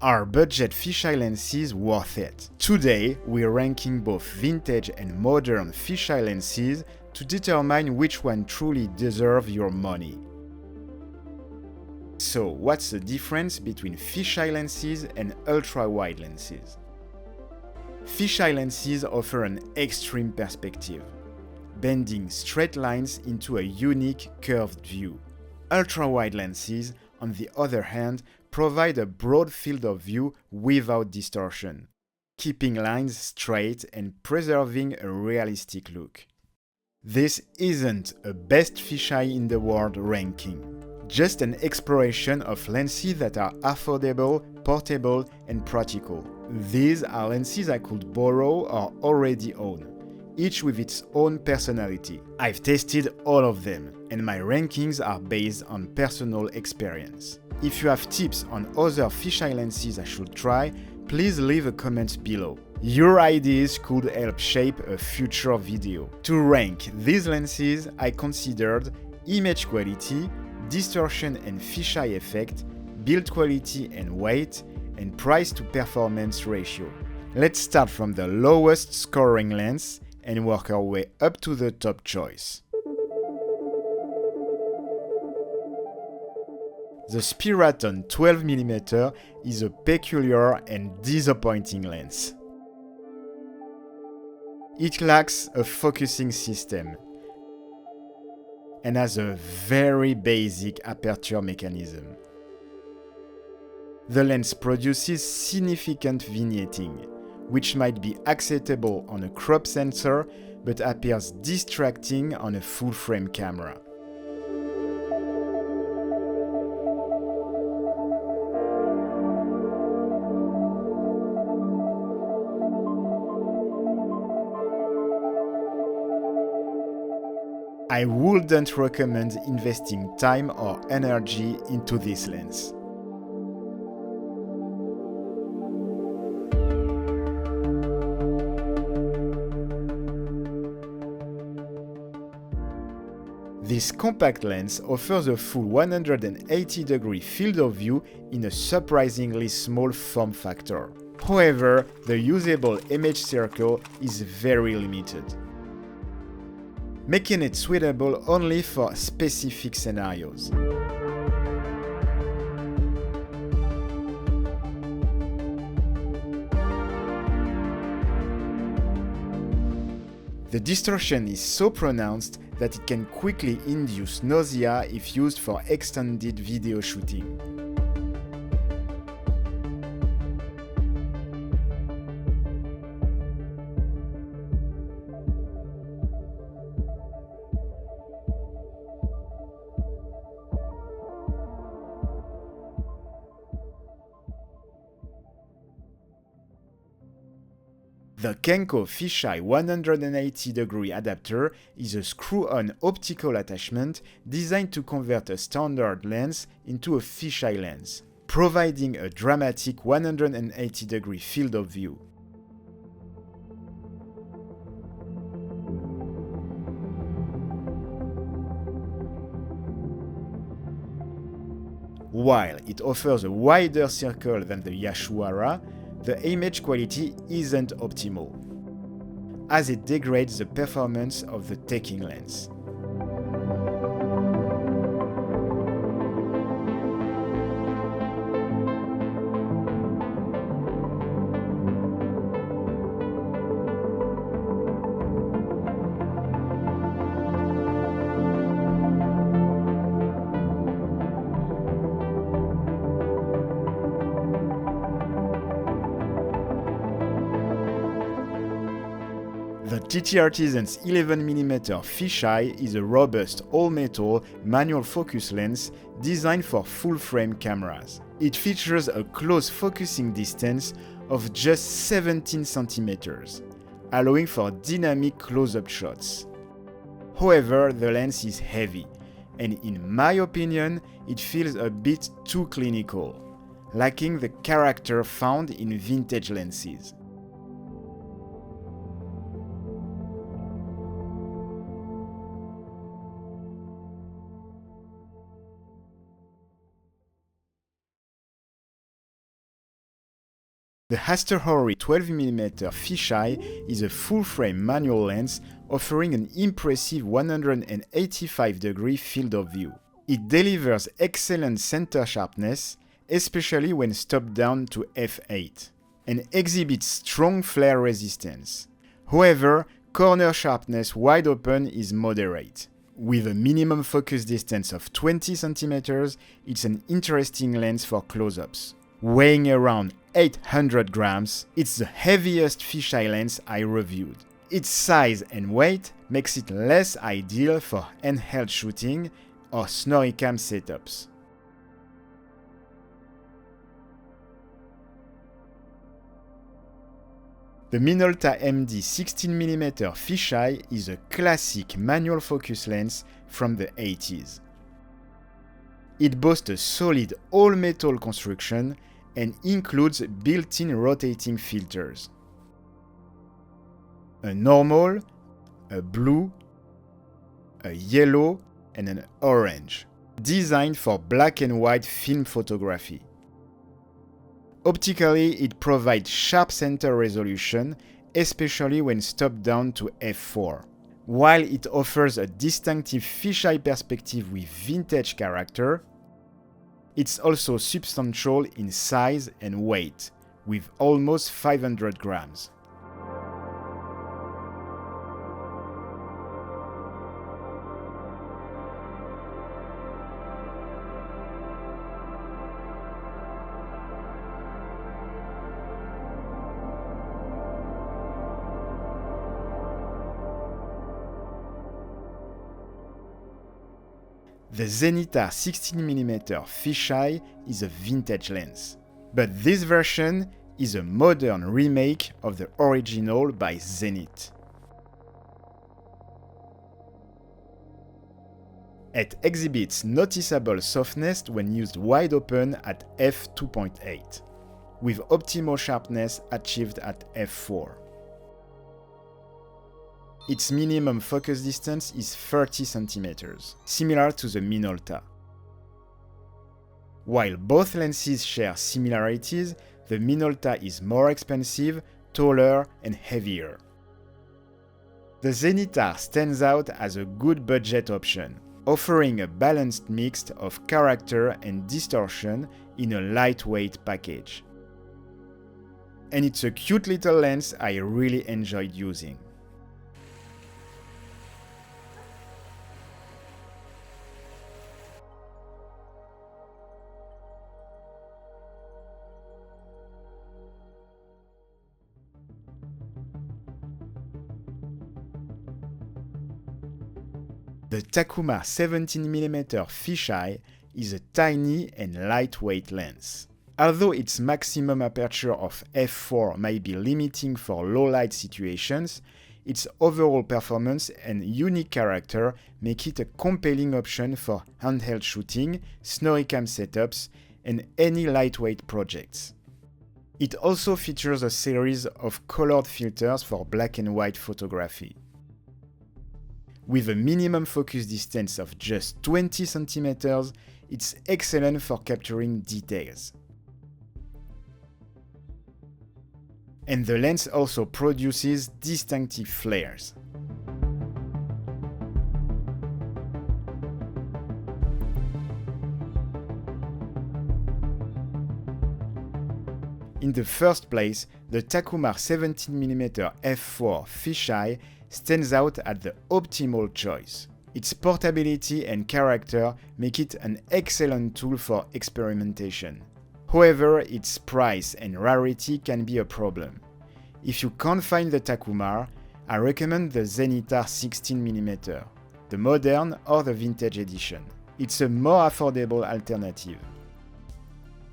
Are budget fisheye lenses worth it? Today, we're ranking both vintage and modern fisheye lenses to determine which one truly deserves your money. So, what's the difference between fisheye lenses and ultra-wide lenses? Fisheye lenses offer an extreme perspective, bending straight lines into a unique curved view. Ultra-wide lenses, on the other hand, provide a broad field of view without distortion, keeping lines straight and preserving a realistic look. This isn't a best fisheye in the world ranking, just an exploration of lenses that are affordable, portable, and practical. These are lenses I could borrow or already own, each with its own personality. I've tested all of them, and my rankings are based on personal experience. If you have tips on other fisheye lenses I should try, please leave a comment below. Your ideas could help shape a future video. To rank these lenses, I considered image quality, distortion and fisheye effect, build quality and weight, and price to performance ratio. Let's start from the lowest scoring lens and work our way up to the top choice. The Spiraton 12mm is a peculiar and disappointing lens. It lacks a focusing system and has a very basic aperture mechanism. The lens produces significant vignetting, which might be acceptable on a crop sensor but appears distracting on a full-frame camera. I wouldn't recommend investing time or energy into this lens. This compact lens offers a full 180-degree field of view in a surprisingly small form factor. However, the usable image circle is very limited, making it suitable only for specific scenarios. The distortion is so pronounced that it can quickly induce nausea if used for extended video shooting. The Kenko Fisheye 180-degree adapter is a screw-on optical attachment designed to convert a standard lens into a fisheye lens, providing a dramatic 180-degree field of view. While it offers a wider circle than the Yasuhara, the image quality isn't optimal, as it degrades the performance of the taking lens. The TTartisan's 11mm fisheye is a robust all-metal manual focus lens designed for full-frame cameras. It features a close focusing distance of just 17 cm, allowing for dynamic close-up shots. However, the lens is heavy, and in my opinion, it feels a bit too clinical, lacking the character found in vintage lenses. The AstrHori 12mm fisheye is a full-frame manual lens offering an impressive 185-degree field of view. It delivers excellent center sharpness, especially when stopped down to f8, and exhibits strong flare resistance. However, corner sharpness wide open is moderate. With a minimum focus distance of 20 cm, it's an interesting lens for close-ups. Weighing around 800 grams, it's the heaviest fisheye lens I reviewed. Its size and weight makes it less ideal for handheld shooting or snoricam setups. The Minolta MD 16mm fisheye is a classic manual focus lens from the 80s. It boasts a solid all-metal construction and includes built-in rotating filters. A normal, a blue, a yellow, and an orange, designed for black and white film photography. Optically, it provides sharp center resolution, especially when stopped down to f4. While it offers a distinctive fisheye perspective with vintage character, it's also substantial in size and weight, with almost 500 grams. The Zenitar 16mm fisheye is a vintage lens, but this version is a modern remake of the original by Zenit. It exhibits noticeable softness when used wide open at f2.8, with optimal sharpness achieved at f4. Its minimum focus distance is 30 cm, similar to the Minolta. While both lenses share similarities, the Minolta is more expensive, taller, and heavier. The Zenitar stands out as a good budget option, offering a balanced mix of character and distortion in a lightweight package. And it's a cute little lens I really enjoyed using. The Takumar 17mm fisheye is a tiny and lightweight lens. Although its maximum aperture of f4 might be limiting for low-light situations, its overall performance and unique character make it a compelling option for handheld shooting, snoricam setups, and any lightweight projects. It also features a series of colored filters for black and white photography. With a minimum focus distance of just 20 cm, it's excellent for capturing details. And the lens also produces distinctive flares. In the first place, the Takumar 17mm f4 fisheye stands out as the optimal choice. Its portability and character make it an excellent tool for experimentation. However, its price and rarity can be a problem. If you can't find the Takumar, I recommend the Zenitar 16mm, the modern or the vintage edition. It's a more affordable alternative.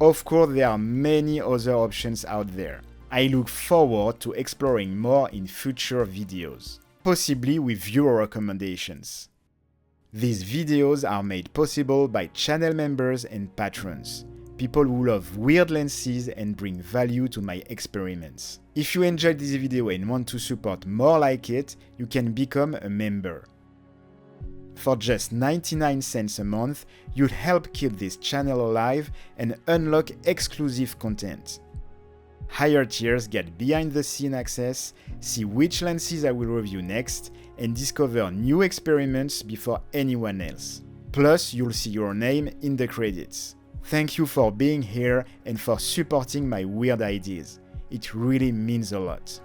Of course, there are many other options out there. I look forward to exploring more in future videos, possibly with your recommendations. These videos are made possible by channel members and patrons, people who love weird lenses and bring value to my experiments. If you enjoyed this video and want to support more like it, you can become a member. For just 99 cents a month, you'll help keep this channel alive and unlock exclusive content. Higher tiers get behind-the-scene access, see which lenses I will review next, and discover new experiments before anyone else. Plus, you'll see your name in the credits. Thank you for being here and for supporting my weird ideas. It really means a lot.